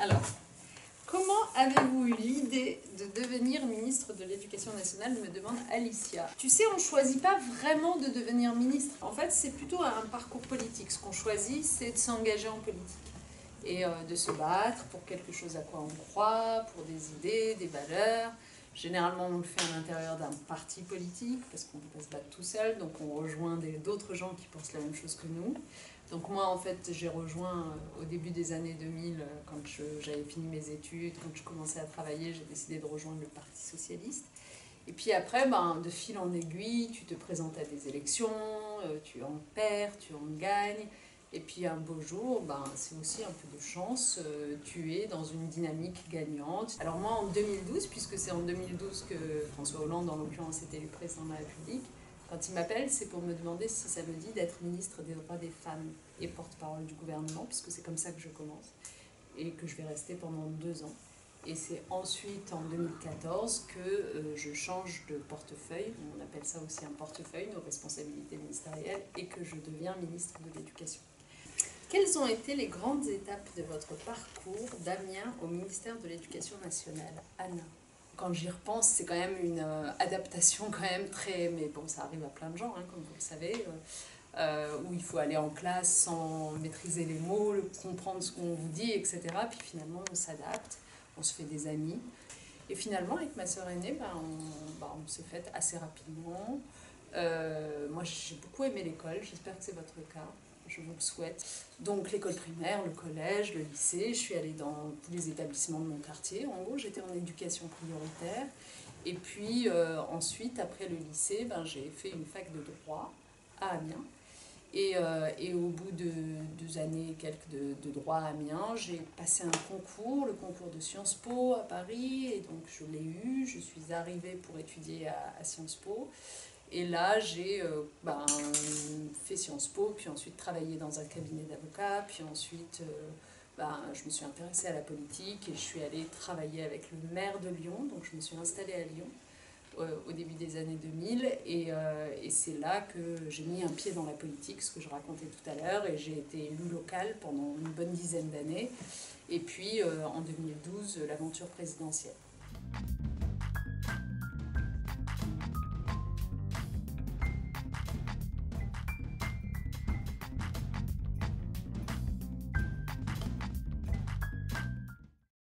Alors, comment avez-vous eu l'idée de devenir ministre de l'Éducation nationale, me demande Alicia. Tu sais, on ne choisit pas vraiment de devenir ministre. En fait, c'est plutôt un parcours politique. Ce qu'on choisit, c'est de s'engager en politique et de se battre pour quelque chose à quoi on croit, pour des idées, des valeurs. Généralement, on le fait à l'intérieur d'un parti politique, parce qu'on ne peut pas se battre tout seul, donc on rejoint d'autres gens qui pensent la même chose que nous. Donc moi, en fait, j'ai rejoint au début des années 2000, quand j'avais fini mes études, quand je commençais à travailler, j'ai décidé de rejoindre le Parti socialiste. Et puis après, de fil en aiguille, tu te présentes à des élections, tu en perds, tu en gagnes. Et puis un beau jour, c'est aussi un peu de chance, tu es dans une dynamique gagnante. Alors moi en 2012, puisque c'est en 2012 que François Hollande en l'occurrence était le président de la République, quand il m'appelle, c'est pour me demander si ça me dit d'être ministre des droits des femmes et porte-parole du gouvernement, puisque c'est comme ça que je commence et que je vais rester pendant 2 ans. Et c'est ensuite, en 2014, que je change de portefeuille, on appelle ça aussi un portefeuille, nos responsabilités ministérielles, et que je deviens ministre de l'Éducation. Quelles ont été les grandes étapes de votre parcours d'Amiens au ministère de l'Éducation nationale, Anna? Quand j'y repense, c'est quand même une adaptation quand même très... Mais bon, ça arrive à plein de gens, comme vous le savez, où il faut aller en classe sans maîtriser les mots, comprendre ce qu'on vous dit, etc. Puis finalement, on s'adapte, on se fait des amis. Et finalement, avec ma sœur aînée, on s'est fait assez rapidement. Moi, j'ai beaucoup aimé l'école, j'espère que c'est votre cas. Je vous le souhaite. Donc l'école primaire, le collège, le lycée, je suis allée dans tous les établissements de mon quartier. En gros, j'étais en éducation prioritaire. Et puis ensuite, après le lycée, j'ai fait une fac de droit à Amiens. Et au bout de 2 années et quelques de droit à Amiens, j'ai passé un concours, le concours de Sciences Po à Paris, et donc je l'ai eu. Je suis arrivée pour étudier à Sciences Po. Et là, j'ai fait Sciences Po, puis ensuite travaillé dans un cabinet d'avocats, puis ensuite je me suis intéressée à la politique et je suis allée travailler avec le maire de Lyon, donc je me suis installée à Lyon au début des années 2000 et c'est là que j'ai mis un pied dans la politique, ce que je racontais tout à l'heure, et j'ai été élue locale pendant une bonne dizaine d'années et puis en 2012 l'aventure présidentielle.